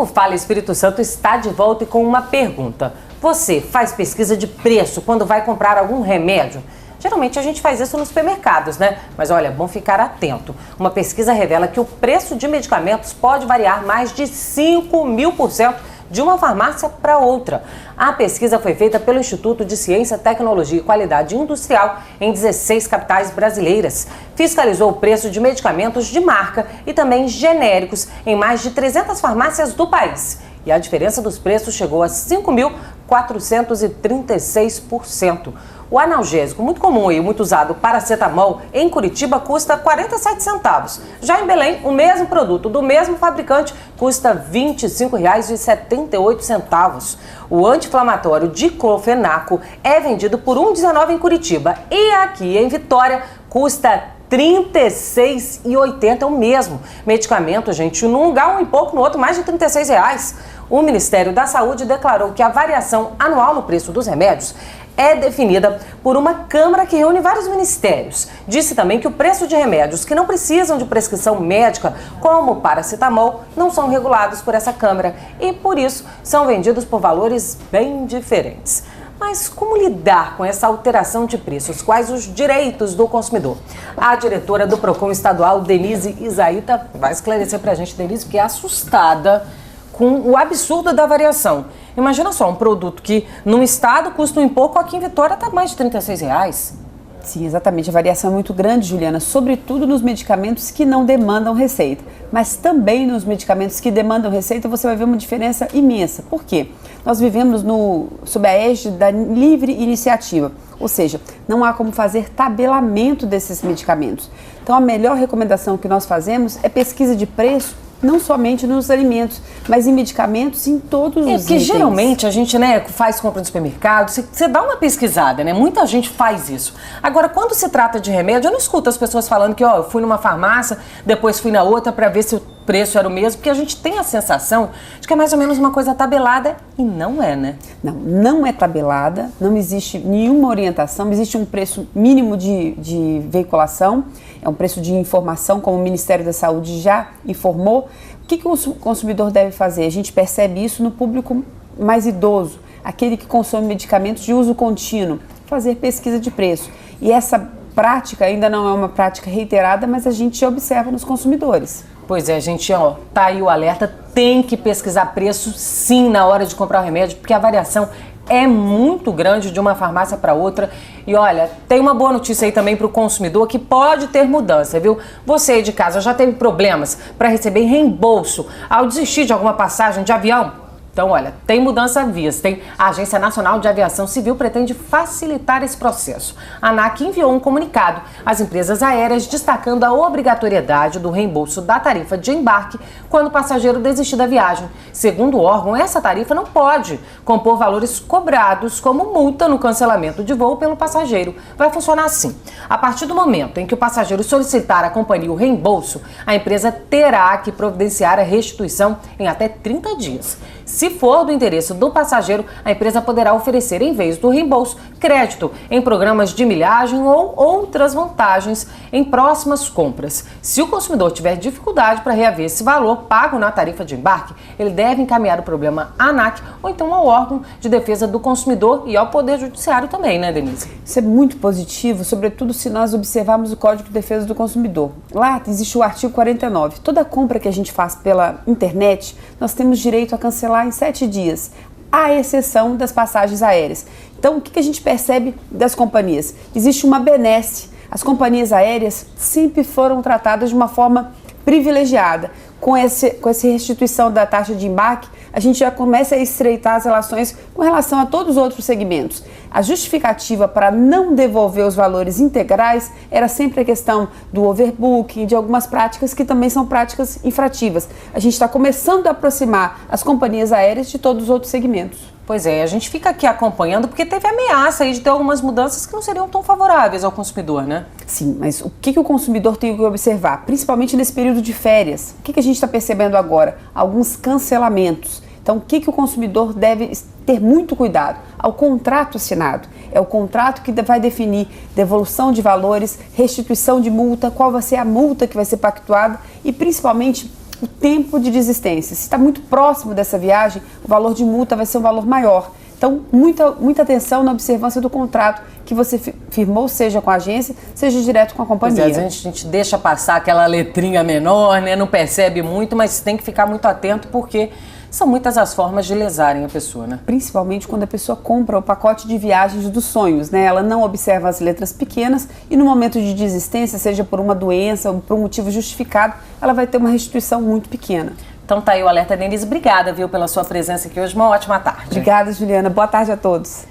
Grupo Fala Espírito Santo está de volta e com uma pergunta. Você faz pesquisa de preço quando vai comprar algum remédio? Geralmente a gente faz isso nos supermercados, né? Mas olha, é bom ficar atento. Uma pesquisa revela que o preço de medicamentos pode variar mais de 5.000% de uma farmácia para outra. A pesquisa foi feita pelo Instituto de Ciência, Tecnologia e Qualidade Industrial em 16 capitais brasileiras. Fiscalizou o preço de medicamentos de marca e também genéricos em mais de 300 farmácias do país. E a diferença dos preços chegou a 5.436%. O analgésico muito comum e muito usado, paracetamol, em Curitiba custa 47 centavos. Já em Belém, o mesmo produto do mesmo fabricante custa R$ 25,78. O anti-inflamatório diclofenaco é vendido por R$ 1,19 em Curitiba. E aqui em Vitória custa R$ 36,80, é o mesmo medicamento, gente, num lugar um pouco, no outro mais de R$ 36. O Ministério da Saúde declarou que a variação anual no preço dos remédios é definida por uma Câmara que reúne vários ministérios. Disse também que o preço de remédios que não precisam de prescrição médica, como o paracetamol, não são regulados por essa Câmara e, por isso, são vendidos por valores bem diferentes. Mas como lidar com essa alteração de preços? Quais os direitos do consumidor? A diretora do Procon estadual, Denise Isaíta, vai esclarecer pra gente, Denise, porque é assustada com o absurdo da variação. Imagina só, um produto que num estado custa um pouco, aqui em Vitória está mais de R$ 36. Sim, exatamente. A variação é muito grande, Juliana, sobretudo nos medicamentos que não demandam receita. Mas também nos medicamentos que demandam receita você vai ver uma diferença imensa. Por quê? Nós vivemos sob a égide da livre iniciativa, ou seja, não há como fazer tabelamento desses medicamentos. Então a melhor recomendação que nós fazemos é pesquisa de preço, não somente nos alimentos, mas em medicamentos, em todos os itens. Porque geralmente a gente, faz compra no supermercado, você dá uma pesquisada, né? Muita gente faz isso. Agora, quando se trata de remédio, eu não escuto as pessoas falando que, eu fui numa farmácia, depois fui na outra para ver se o preço era o mesmo, porque a gente tem a sensação de que é mais ou menos uma coisa tabelada e não é, né? Não é tabelada, não existe nenhuma orientação, existe um preço mínimo de veiculação, é um preço de informação, como o Ministério da Saúde já informou. O que o consumidor deve fazer? A gente percebe isso no público mais idoso, aquele que consome medicamentos de uso contínuo, fazer pesquisa de preço. E essa prática ainda não é uma prática reiterada, mas a gente observa nos consumidores. Pois é, gente, tá aí o alerta, tem que pesquisar preço sim na hora de comprar o remédio, porque a variação é muito grande de uma farmácia para outra. E olha, tem uma boa notícia aí também para o consumidor que pode ter mudança, viu? Você aí de casa já teve problemas para receber reembolso ao desistir de alguma passagem de avião? Então, olha, tem mudança à vista, hein? A Agência Nacional de Aviação Civil pretende facilitar esse processo. A ANAC enviou um comunicado às empresas aéreas destacando a obrigatoriedade do reembolso da tarifa de embarque quando o passageiro desistir da viagem. Segundo o órgão, essa tarifa não pode compor valores cobrados como multa no cancelamento de voo pelo passageiro. Vai funcionar assim. A partir do momento em que o passageiro solicitar à companhia o reembolso, a empresa terá que providenciar a restituição em até 30 dias. Se for do interesse do passageiro, a empresa poderá oferecer, em vez do reembolso, crédito em programas de milhagem ou outras vantagens em próximas compras. Se o consumidor tiver dificuldade para reaver esse valor pago na tarifa de embarque, ele deve encaminhar o problema à ANAC ou então ao órgão de defesa do consumidor e ao Poder Judiciário também, né, Denise? Isso é muito positivo, sobretudo se nós observarmos o Código de Defesa do Consumidor. Lá existe o artigo 49. Toda compra que a gente faz pela internet, nós temos direito a cancelar em 7 dias, à exceção das passagens aéreas. Então, o que a gente percebe das companhias? Existe uma benesse. As companhias aéreas sempre foram tratadas de uma forma privilegiada. Com essa restituição da taxa de embarque, a gente já começa a estreitar as relações com relação a todos os outros segmentos. A justificativa para não devolver os valores integrais era sempre a questão do overbooking, de algumas práticas que também são práticas infrativas. A gente está começando a aproximar as companhias aéreas de todos os outros segmentos. Pois é, a gente fica aqui acompanhando porque teve ameaça aí de ter algumas mudanças que não seriam tão favoráveis ao consumidor, né? Sim, mas o que o consumidor tem que observar, principalmente nesse período de férias? O que a gente está percebendo agora? Alguns cancelamentos. Então, o que o consumidor deve ter muito cuidado? Ao contrato assinado. É o contrato que vai definir devolução de valores, restituição de multa, qual vai ser a multa que vai ser pactuada e, principalmente, o tempo de desistência. Se está muito próximo dessa viagem, o valor de multa vai ser um valor maior. Então, muita atenção na observância do contrato que você firmou, seja com a agência, seja direto com a companhia. Pois é, a gente deixa passar aquela letrinha menor, né? Não percebe muito, mas tem que ficar muito atento porque são muitas as formas de lesarem a pessoa, né? Principalmente quando a pessoa compra o pacote de viagens dos sonhos, né? Ela não observa as letras pequenas e no momento de desistência, seja por uma doença ou por um motivo justificado, ela vai ter uma restituição muito pequena. Então tá aí o alerta, Denise. Obrigada, viu, pela sua presença aqui hoje. Uma ótima tarde. Obrigada, Juliana. Boa tarde a todos.